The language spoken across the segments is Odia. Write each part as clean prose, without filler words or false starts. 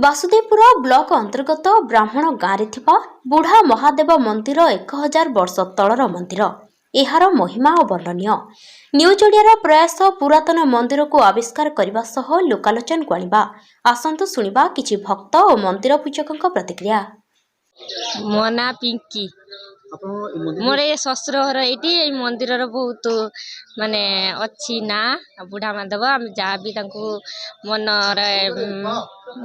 ବାସୁଦେବପୁର ବ୍ଲକ ଅନ୍ତର୍ଗତ ବ୍ରାହ୍ମଣ ଗାଁରେ ଥିବା ବୁଢ଼ା ମହାଦେବ ମନ୍ଦିର 1000 ବର୍ଷ ତଳର ମନ୍ଦିର। ଏହାର ମହିମା ଅବର୍ଣ୍ଣନୀୟ। ନ୍ୟୁଜ୍ ଓଡ଼ିଆର ପ୍ରୟାସ ପୁରାତନ ମନ୍ଦିରକୁ ଆବିଷ୍କାର କରିବା ସହ ଲୋକାଲୋଚନକୁ ଆଣିବା। ଆସନ୍ତୁ ଶୁଣିବା କିଛି ଭକ୍ତ ଓ ମନ୍ଦିର ପୂଜକଙ୍କ ପ୍ରତିକ୍ରିୟା। ମୋ ନାଁ ପିଙ୍କି। ମୋର ଏ ଶ୍ୱଶୁର ଘର ଏଇଠି। ଏଇ ମନ୍ଦିରର ବହୁତ ମାନେ ଅଛି ନା ବୁଢ଼ା ମାଧବ। ଆମେ ଯାହା ବି ତାଙ୍କୁ ମନରେ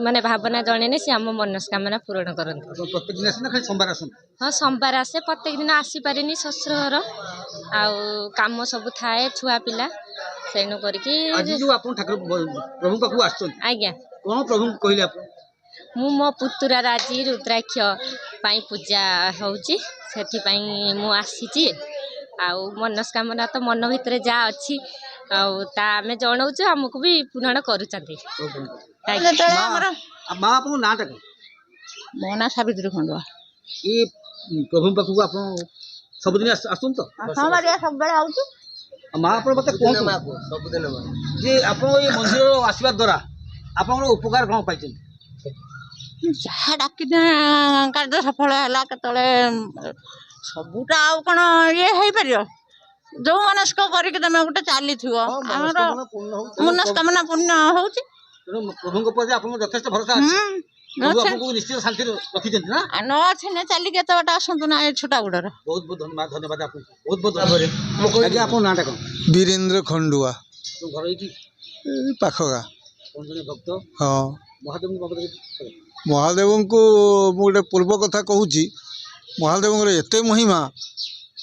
ମାନେ ଭାବନା ଜଣେଇଲେ ସେ ଆମ ମନସ୍କାମନା ପୂରଣ କରନ୍ତି। ହଁ, ସୋମବାର ଆସେ। ପ୍ରତ୍ୟେକ ଦିନ ଆସିପାରିନି ଶ୍ୱଶୁର ଘର, ଆଉ କାମ ସବୁ ଥାଏ, ଛୁଆ ପିଲା, ସେଣୁ କରିକି। ଆଜ୍ଞା, ମୁଁ ମୋ ପୁତୁରାର ଆଜି ରୁଦ୍ରାକ୍ଷ ପାଇଁ ପୂଜା ହେଉଛି, ସେଥିପାଇଁ ମୁଁ ଆସିଛି। ଆଉ ମନସ୍କାମନା ତ ମନ ଭିତରେ ଯାହା ଅଛି ଆଉ ତା ଆମେ ଜଣାଉଛୁ, ଆମକୁ ବି ପୂରଣ କରୁଛନ୍ତି। ମୋ ନାଁ ସାବିତ୍ରୀ ଖଣ୍ଡୁଆ। ପ୍ରଭୁ ପାଖକୁ ଆପଣ ସବୁଦିନ ଆସନ୍ତୁ ତ? ସବୁବେଳେ ଆଉଛି। ମା, ଆପଣ ମତେ କୁହନ୍ତୁ ଯେ ଆପଣ ଏଇ ମନ୍ଦିର ଆସିବା ଦ୍ୱାରା ଆପଣଙ୍କର ଉପକାର କ'ଣ ପାଇଛନ୍ତି? ଯାହା ଡାକିଲେ କାର୍ଯ୍ୟ ସଫଳ ହେଲା। କେତେବେଳେ ସବୁଟା ଆଉ କ'ଣ ଇଏ ହେଇପାରିବ? ଯୋଉ ମନସ୍କ କରିକି ତମେ ଗୋଟେ ଚାଲିଥିବ, ଆମର ମନସ୍କାମନା ପୂର୍ଣ୍ଣ ହଉଛି। ପ୍ରଭୁଙ୍କ ପ୍ରତି ଆପଣଙ୍କ ଯଥେଷ୍ଟ ଭରସା ଅଛି। ପ୍ରଭୁ ଆପଣଙ୍କୁ ନିଶ୍ଚିତ ଶାନ୍ତିରେ ରଖିଛନ୍ତି ନା? ନ ଅଛି ନା, ଚାଲିକି ଏତେ ବାଟ ଆସନ୍ତୁ ନା, ଏ ଛୋଟା ଗୁଡର। ବହୁତ ବହୁତ ଧନ୍ୟବାଦ ଆପଣଙ୍କୁ। ବହୁତ ବହୁତ ଧନ୍ୟବାଦ। ଆଜ୍ଞା, ଆପଣଙ୍କ ନାଁଟା କ'ଣ? ବୀରେନ୍ଦ୍ର ଖଣ୍ଡୁଆ। ଘର ଏଇଠି ପାଖ ଗାଁ। ଭକ୍ତ। ହଁ, ମହାଦେବଙ୍କ ବାବଦରେ ମହାଦେବଙ୍କୁ ମୁଁ ଗୋଟେ ପୂର୍ବ କଥା କହୁଛି। ମହାଦେବଙ୍କର ଏତେ ମହିମା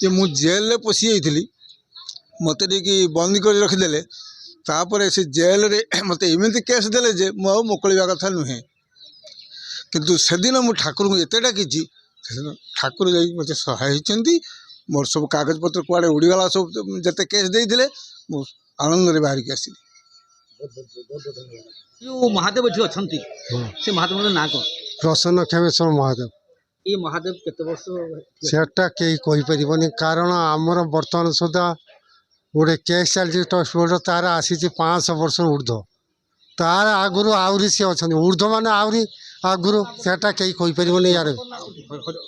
ଯେ ମୁଁ ଜେଲରେ ପଶି ଯାଇଥିଲି, ମୋତେ ଟିକେ ବନ୍ଦୀ କରି ରଖିଦେଲେ। ତାପରେ ସେ ଜେଲରେ ମୋତେ ଏମିତି କେସ୍ ଦେଲେ ଯେ ମୁଁ ଆଉ ମୁକୁଳିବା କଥା ନୁହେଁ। କିନ୍ତୁ ସେଦିନ ମୁଁ ଠାକୁରଙ୍କୁ ଏତେ ଡାକିଛି, ସେଦିନ ଠାକୁର ଯାଇକି ମୋତେ ସହାୟ ହେଇଛନ୍ତି। ମୋର ସବୁ କାଗଜପତ୍ର କୁଆଡ଼େ ଉଡ଼ିଗଲା, ସବୁ ଯେତେ କେସ୍ ଦେଇଥିଲେ, ମୁଁ ଆନନ୍ଦରେ ବାହାରିକି ଆସିଲି। ଯୋଉ ମହାଦେବ ଏଠି ଅଛନ୍ତି, ସେ ମହାଦେବଙ୍କ ନାଁ କ'ଣ? ପ୍ରସନ୍ନ କ୍ଷେମେଶ୍ୱର ମହାଦେବ। ଏଇ ମହାଦେବ କେତେ ବର୍ଷ? ସେଟା କେହି କହିପାରିବନି, କାରଣ ଆମର ବର୍ତ୍ତମାନ ସୁଦ୍ଧା ଗୋଟେ କେସ୍ ଚାଲିଛି ଟ୍ରଷ୍ଟ ବୋର୍ଡ, ତାର ଆସିଛି 500 ବର୍ଷର ଉର୍ଦ୍ଧ୍ୱ। ତାର ଆଗରୁ ଆହୁରି ସିଏ ଅଛନ୍ତି, ଉର୍ଦ୍ଧ୍ୱ ମାନେ ଆହୁରି ଆଗରୁ। ସେଟା କେହି କହିପାରିବନି। ୟାର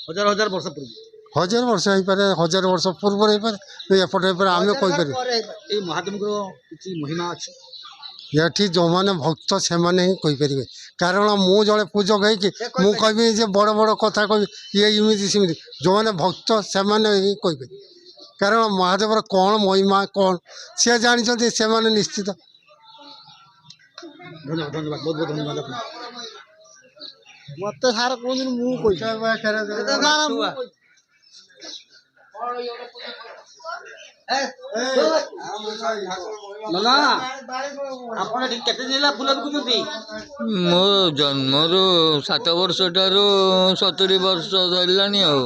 ହଜାର ହଜାର ବର୍ଷ ପୂର୍ବ, 1000 ବର୍ଷ ହେଇପାରେ, 1000 ବର୍ଷ ପୂର୍ବରୁ ହେଇପାରେ, ଏପଟେ ହେଇପାରେ, ଆମେ କହିପାରିବୁ। ଏଇ ମହାଦେବଙ୍କର କିଛି ମହିମା ଅଛି। ଏଠି ଯେଉଁମାନେ ଭକ୍ତ ସେମାନେ ହିଁ କହିପାରିବେ, କାରଣ ମୁଁ ଜଣେ ପୂଜକ ହେଇକି ମୁଁ କହିବି ଯେ ବଡ଼ ବଡ଼ କଥା କହିବି, ଇଏ ଏମିତି ସେମିତି। ଯେଉଁମାନେ ଭକ୍ତ ସେମାନେ ହିଁ କହିପାରିବେ, କାରଣ ମହାଦେବର କ'ଣ ମହିମା କ'ଣ ସିଏ ଜାଣିଛନ୍ତି, ସେମାନେ ନିଶ୍ଚିତ। ଧନ୍ୟବାଦ, ଧନ୍ୟବାଦ, ବହୁତ ବହୁତ ଧନ୍ୟବାଦ। ମୋତେ ସାର୍ କୁହନ୍ତୁ, ମୁଁ କହିବି। ନନା, ଆପଣ ଏଠି କେତେ ଦିନ ହେଲା ଫୁଲ ବିକୁଛନ୍ତି? ମୋ ଜନ୍ମରୁ 7 ବର୍ଷ ଠାରୁ 70 ବର୍ଷ ଧରିଲାଣି ଆଉ।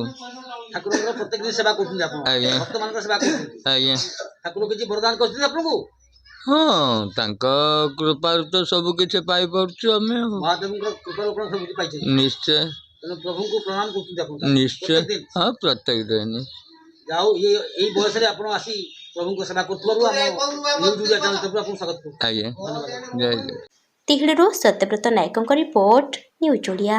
ଠାକୁରଙ୍କର ପ୍ରତ୍ୟେକ ଦିନ ସେବା କରୁଛନ୍ତି ଆପଣ? ଆଜ୍ଞା, ଭକ୍ତମାନଙ୍କ ସେବା କରୁଛନ୍ତି? ଆଜ୍ଞା। ଠାକୁର କିଛି ବରଦାନ କରିଛନ୍ତି ଆପଣଙ୍କୁ? ହଁ, ତାଙ୍କ କୃପାରୁ ତ ସବୁ କିଛି ପାଇପାରୁଛୁ ଆମେ। ମହାଦେବଙ୍କର କୃପାରୁ ଆପଣ ସବୁ କିଛି ପାଇଛନ୍ତି? ନିଶ୍ଚୟ। ତେଣୁ ପ୍ରଭୁଙ୍କୁ ପ୍ରଣାମ କରୁଛନ୍ତି ଆପଣ? ନିଶ୍ଚୟ, ହଁ, ପ୍ରତ୍ୟେକ ଦିନ। ଯାଉ ଏଇ ବୟସରେ ଆପଣ ଆସି ପ୍ରଭୁଙ୍କ ସେବା କରୁଥିବାରୁ ଆମ ନ୍ୟୁଜ୍ ଓଡ଼ିଆ ଚ୍ୟାନେଲ ତରଫରୁ ଆପଣଙ୍କୁ ସ୍ୱାଗତ କରୁଛୁ। ଆଜ୍ଞା, ଜୟ ଜୟ। ତିହିଡ଼ିରୁ ସତ୍ୟବ୍ରତ ନାୟକଙ୍କ ରିପୋର୍ଟ, ନ୍ୟୁଜ୍ ଓଡ଼ିଆ।